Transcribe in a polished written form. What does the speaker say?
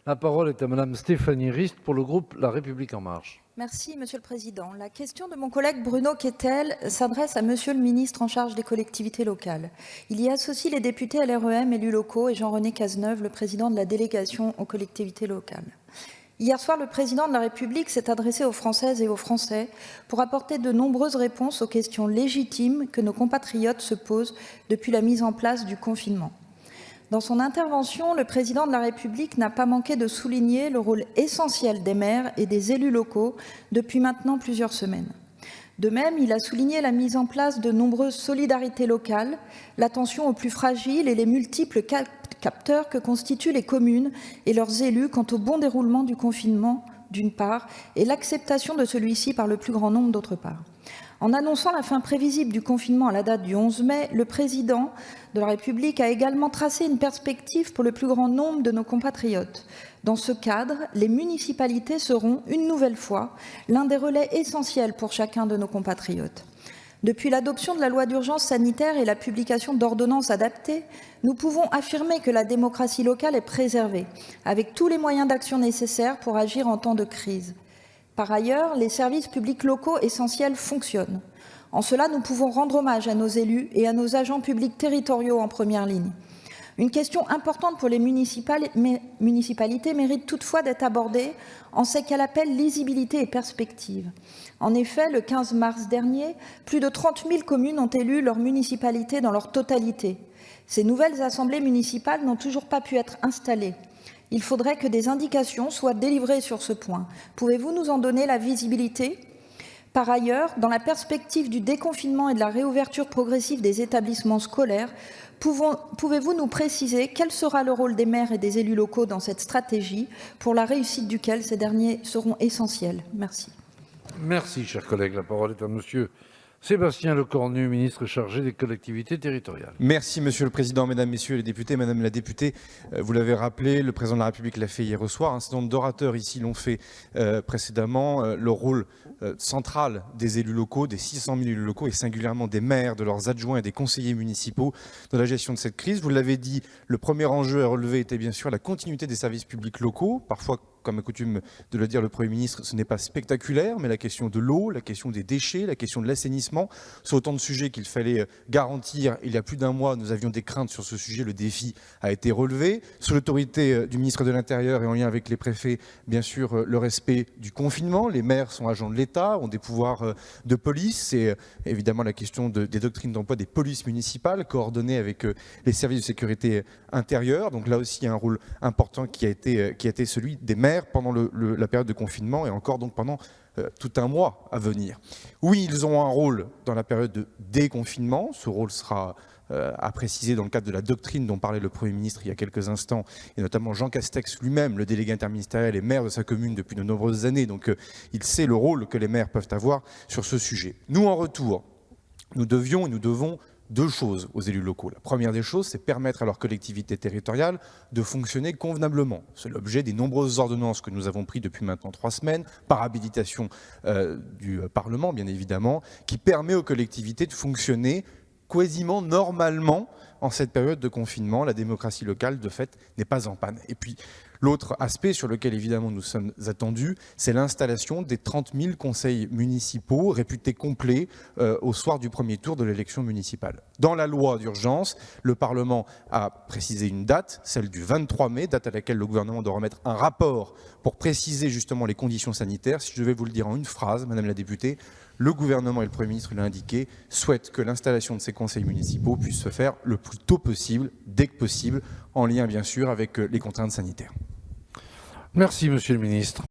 La parole est à Madame Stéphanie Rist pour le groupe La République En Marche. Merci, Monsieur le Président. La question de mon collègue Bruno Questel s'adresse à Monsieur le ministre en charge des collectivités locales. Il y associe les députés LREM, élus locaux, et Jean-René Cazeneuve, le président de la délégation aux collectivités locales. Hier soir, le président de la République s'est adressé aux Françaises et aux Français pour apporter de nombreuses réponses aux questions légitimes que nos compatriotes se posent depuis la mise en place du confinement. Dans son intervention, le président de la République n'a pas manqué de souligner le rôle essentiel des maires et des élus locaux depuis maintenant plusieurs semaines. De même, il a souligné la mise en place de nombreuses solidarités locales, l'attention aux plus fragiles et les multiples capteurs que constituent les communes et leurs élus quant au bon déroulement du confinement, d'une part, et l'acceptation de celui-ci par le plus grand nombre, d'autre part. En annonçant la fin prévisible du confinement à la date du 11 mai, le président de la République a également tracé une perspective pour le plus grand nombre de nos compatriotes. Dans ce cadre, les municipalités seront, une nouvelle fois, l'un des relais essentiels pour chacun de nos compatriotes. Depuis l'adoption de la loi d'urgence sanitaire et la publication d'ordonnances adaptées, nous pouvons affirmer que la démocratie locale est préservée, avec tous les moyens d'action nécessaires pour agir en temps de crise. Par ailleurs, les services publics locaux essentiels fonctionnent. En cela, nous pouvons rendre hommage à nos élus et à nos agents publics territoriaux en première ligne. Une question importante pour les municipalités mérite toutefois d'être abordée en ce qu'elle appelle lisibilité et perspective. En effet, le 15 mars dernier, plus de 30 000 communes ont élu leur municipalité dans leur totalité. Ces nouvelles assemblées municipales n'ont toujours pas pu être installées. Il faudrait que des indications soient délivrées sur ce point. Pouvez-vous nous en donner la visibilité ? Par ailleurs, dans la perspective du déconfinement et de la réouverture progressive des établissements scolaires, pouvez-vous nous préciser quel sera le rôle des maires et des élus locaux dans cette stratégie, pour la réussite duquel ces derniers seront essentiels ? Merci. Merci, chers collègues. La parole est à Monsieur Sébastien Lecornu, ministre chargé des collectivités territoriales. Merci, Monsieur le Président, Mesdames, Messieurs les députés. Madame la députée, vous l'avez rappelé, le Président de la République l'a fait hier au soir. Un certain nombre d'orateurs ici l'ont fait précédemment. Le rôle central des élus locaux, des 600 000 élus locaux et singulièrement des maires, de leurs adjoints et des conseillers municipaux dans la gestion de cette crise. Vous l'avez dit, le premier enjeu à relever était bien sûr la continuité des services publics locaux. Parfois, comme a coutume de le dire le Premier ministre, ce n'est pas spectaculaire, mais la question de l'eau, la question des déchets, la question de l'assainissement, sont autant de sujets qu'il fallait garantir. Il y a plus d'un mois, nous avions des craintes sur ce sujet. Le défi a été relevé. Sous l'autorité du ministre de l'Intérieur et en lien avec les préfets, bien sûr, le respect du confinement. Les maires sont agents de l'État, ont des pouvoirs de police. C'est évidemment la question des doctrines d'emploi des polices municipales, coordonnées avec les services de sécurité intérieure. Donc là aussi, il y a un rôle important qui a été celui des maires pendant la période de confinement et encore donc pendant tout un mois à venir. Oui, ils ont un rôle dans la période de déconfinement. Ce rôle sera à préciser dans le cadre de la doctrine dont parlait le Premier ministre il y a quelques instants, et notamment Jean Castex lui-même, le délégué interministériel et maire de sa commune depuis de nombreuses années. Donc il sait le rôle que les maires peuvent avoir sur ce sujet. Nous, en retour, nous devions et nous devons deux choses aux élus locaux. La première des choses, c'est permettre à leur collectivité territoriale de fonctionner convenablement. C'est l'objet des nombreuses ordonnances que nous avons prises depuis maintenant 3 semaines, par habilitation du Parlement, bien évidemment, qui permet aux collectivités de fonctionner quasiment normalement en cette période de confinement. La démocratie locale, de fait, n'est pas en panne. Et puis, l'autre aspect sur lequel, évidemment, nous sommes attendus, c'est l'installation des 30 000 conseils municipaux réputés complets au soir du premier tour de l'élection municipale. Dans la loi d'urgence, le Parlement a précisé une date, celle du 23 mai, date à laquelle le gouvernement doit remettre un rapport pour préciser justement les conditions sanitaires. Si je devais vous le dire en une phrase, Madame la députée, le gouvernement et le Premier ministre l'ont indiqué, souhaitent que l'installation de ces conseils municipaux puisse se faire le plus tôt possible, dès que possible, en lien bien sûr avec les contraintes sanitaires. Merci, Monsieur le ministre.